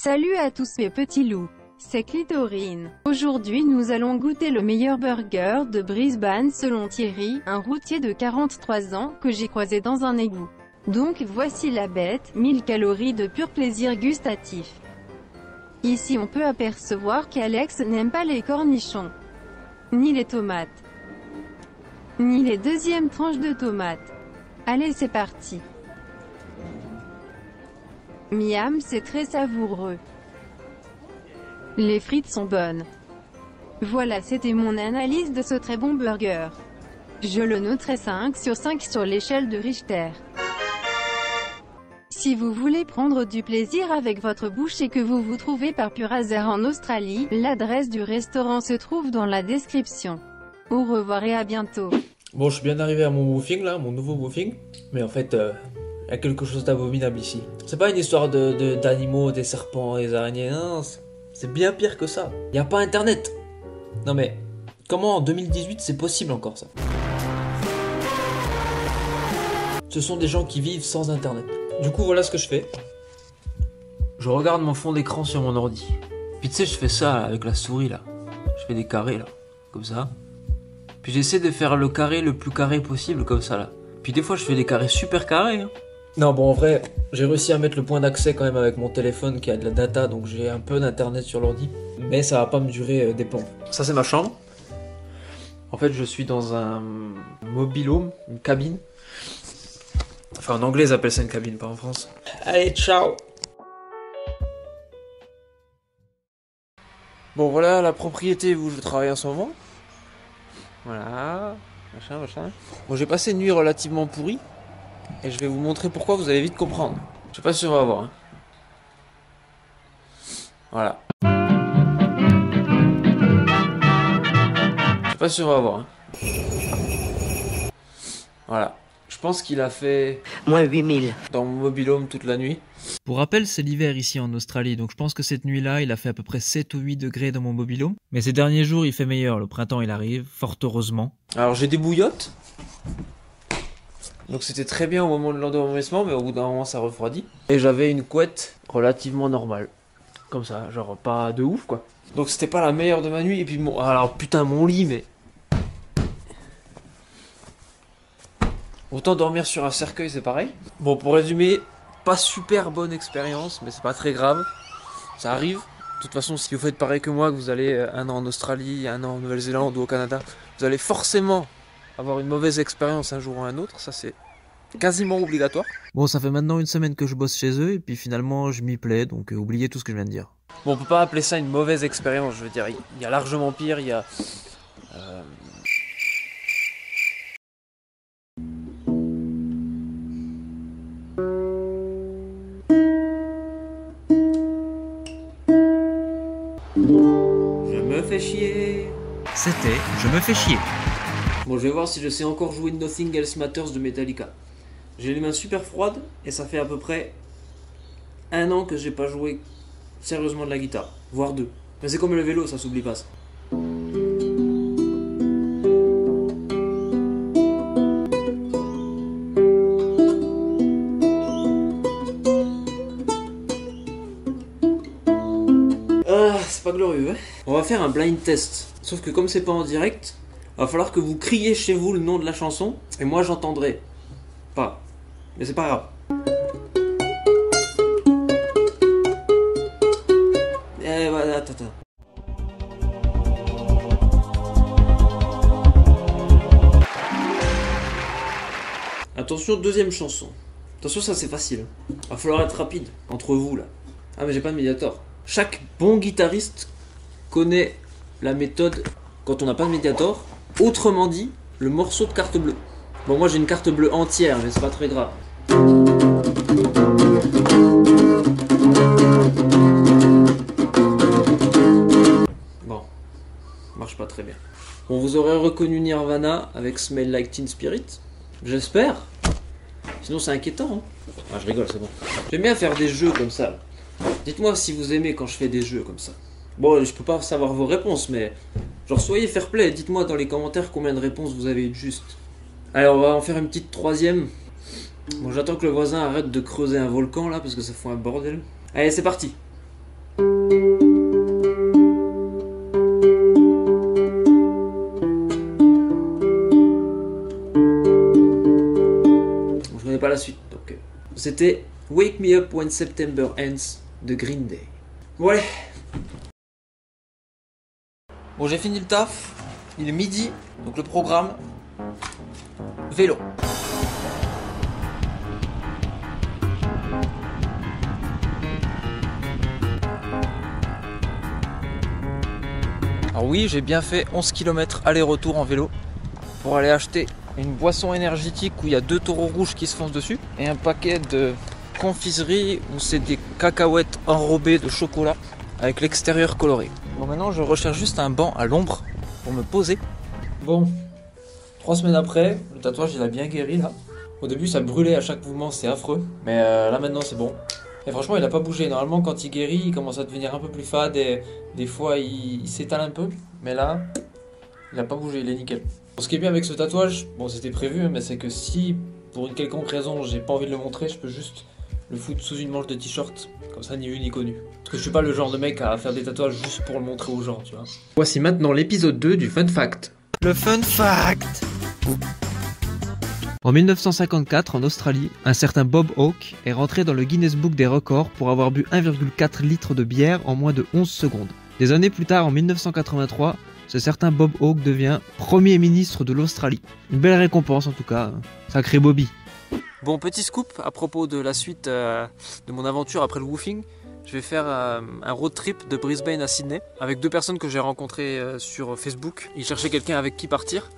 Salut à tous mes petits loups, c'est Clitorine. Aujourd'hui nous allons goûter le meilleur burger de Brisbane selon Thierry, un routier de 43 ans, que j'ai croisé dans un égout. Donc voici la bête, 1000 calories de pur plaisir gustatif. Ici on peut apercevoir qu'Alex n'aime pas les cornichons, ni les tomates, ni les deuxièmes tranches de tomates. Allez c'est parti. Miam, c'est très savoureux. Les frites sont bonnes. Voilà, c'était mon analyse de ce très bon burger. Je le noterai 5 sur 5 sur l'échelle de Richter. Si vous voulez prendre du plaisir avec votre bouche et que vous vous trouvez par pur hasard en Australie, l'adresse du restaurant se trouve dans la description. Au revoir et à bientôt. Bon, je suis bien arrivé à mon woofing là, mon nouveau woofing. Mais en fait, il y a quelque chose d'abominable ici. C'est pas une histoire d'animaux, des serpents, des araignées, non, c'est bien pire que ça. Il n'y a pas internet. Non mais, comment en 2018 c'est possible encore ça? Ce sont des gens qui vivent sans internet. Du coup, voilà ce que je fais. Je regarde mon fond d'écran sur mon ordi. Puis tu sais, je fais ça là, avec la souris là. Je fais des carrés là, comme ça. Puis j'essaie de faire le carré le plus carré possible, comme ça là. Puis des fois, je fais des carrés super carrés, hein. Non, bon, en vrai, j'ai réussi à mettre le point d'accès quand même avec mon téléphone qui a de la data, donc j'ai un peu d'internet sur l'ordi. Mais ça va pas me durer des plombs. Ça, c'est ma chambre. En fait, je suis dans un mobil-home, une cabine. Enfin, en anglais, ils appellent ça une cabine, pas en France. Allez, ciao! Bon, voilà la propriété où je travaille en ce moment. Voilà, machin. Bon, j'ai passé une nuit relativement pourrie. Et je vais vous montrer pourquoi, vous allez vite comprendre. Je sais pas si on va voir. Hein. Voilà. Je sais pas si on va voir. Hein. Voilà. Je pense qu'il a fait... moins 8000. Dans mon mobil-home toute la nuit. Pour rappel, c'est l'hiver ici en Australie, donc je pense que cette nuit-là, il a fait à peu près 7 ou 8 degrés dans mon mobil-home. Mais ces derniers jours, il fait meilleur. Le printemps, il arrive, fort heureusement. Alors, j'ai des bouillottes. Donc c'était très bien au moment de l'endormissement, mais au bout d'un moment ça refroidit. Et j'avais une couette relativement normale. Comme ça, genre pas de ouf quoi. Donc c'était pas la meilleure de ma nuit. Et puis bon, alors putain mon lit, mais... Autant dormir sur un cercueil c'est pareil. Bon, pour résumer, pas super bonne expérience, mais c'est pas très grave. Ça arrive. De toute façon, si vous faites pareil que moi, que vous allez un an en Australie, un an en Nouvelle-Zélande ou au Canada, vous allez forcément avoir une mauvaise expérience un jour ou un autre, ça c'est quasiment obligatoire. Bon, ça fait maintenant une semaine que je bosse chez eux, et puis finalement je m'y plais, donc oubliez tout ce que je viens de dire. Bon, on peut pas appeler ça une mauvaise expérience, je veux dire, il y a largement pire, il y a... Je me fais chier. C'était « Je me fais chier ». Bon, je vais voir si je sais encore jouer Nothing Else Matters de Metallica. J'ai les mains super froides et ça fait à peu près 1 an que j'ai pas joué sérieusement de la guitare, voire 2. Mais c'est comme le vélo, ça s'oublie pas. Ça. Ah, c'est pas glorieux, hein. On va faire un blind test. Sauf que comme c'est pas en direct, va falloir que vous criez chez vous le nom de la chanson, et moi j'entendrai pas. Mais c'est pas grave. Eh voilà, attends. Attention, deuxième chanson. Attention, ça c'est facile. Va falloir être rapide, entre vous là. Ah mais j'ai pas de médiator. Chaque bon guitariste connaît la méthode quand on n'a pas de médiator. Autrement dit, le morceau de carte bleue. Bon, moi j'ai une carte bleue entière, mais c'est pas très grave. Bon, marche pas très bien. Bon, vous aurez reconnu Nirvana avec Smell Like Teen Spirit. J'espère. Sinon c'est inquiétant. Hein. Ah, je rigole, c'est bon. J'aime bien faire des jeux comme ça. Dites-moi si vous aimez quand je fais des jeux comme ça. Bon, je peux pas savoir vos réponses, mais... Genre, soyez fair play, dites-moi dans les commentaires combien de réponses vous avez eu juste. Allez, on va en faire une petite troisième. Bon, j'attends que le voisin arrête de creuser un volcan là, parce que ça fout un bordel. Allez, c'est parti. suite. Donc, c'était Wake Me Up When September Ends de Green Day. Bon allez. Bon, j'ai fini le taf, il est midi, donc le programme, vélo. Alors oui, j'ai bien fait 11 km aller-retour en vélo pour aller acheter une boisson énergétique où il y a 2 taureaux rouges qui se foncent dessus et un paquet de confiserie où c'est des cacahuètes enrobées de chocolat avec l'extérieur coloré. Bon, maintenant je recherche juste un banc à l'ombre pour me poser. Bon, 3 semaines après, le tatouage il a bien guéri là. Au début ça brûlait à chaque mouvement, c'est affreux. Mais là maintenant c'est bon. Et franchement il a pas bougé. Normalement quand il guérit il commence à devenir un peu plus fade et des fois il s'étale un peu. Mais là il a pas bougé, il est nickel. Ce qui est bien avec ce tatouage, bon c'était prévu, mais c'est que si pour une quelconque raison j'ai pas envie de le montrer, je peux juste le foutre sous une manche de t-shirt. Comme ça ni vu ni connu. Parce que je suis pas le genre de mec à faire des tatouages juste pour le montrer aux gens, tu vois. Voici maintenant l'épisode 2 du Fun Fact. Le Fun Fact. En 1954, en Australie, un certain Bob Hawke est rentré dans le Guinness Book des records pour avoir bu 1,4 litres de bière en moins de 11 secondes. Des années plus tard, en 1983, ce certain Bob Hawke devient Premier ministre de l'Australie. Une belle récompense en tout cas, sacré Bobby. Bon, petit scoop à propos de la suite de mon aventure après le woofing. Je vais faire un road trip de Brisbane à Sydney avec 2 personnes que j'ai rencontrées sur Facebook. Ils cherchaient quelqu'un avec qui partir.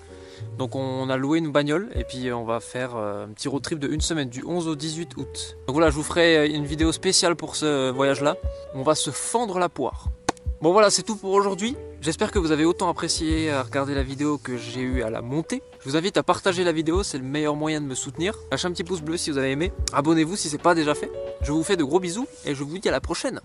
Donc on a loué une bagnole et puis on va faire un petit road trip de 1 semaine, du 11 au 18 août. Donc voilà, je vous ferai une vidéo spéciale pour ce voyage-là. On va se fendre la poire. Bon voilà, c'est tout pour aujourd'hui. J'espère que vous avez autant apprécié à regarder la vidéo que j'ai eu à la monter. Je vous invite à partager la vidéo, c'est le meilleur moyen de me soutenir. Lâchez un petit pouce bleu si vous avez aimé. Abonnez-vous si ce n'est pas déjà fait. Je vous fais de gros bisous et je vous dis à la prochaine.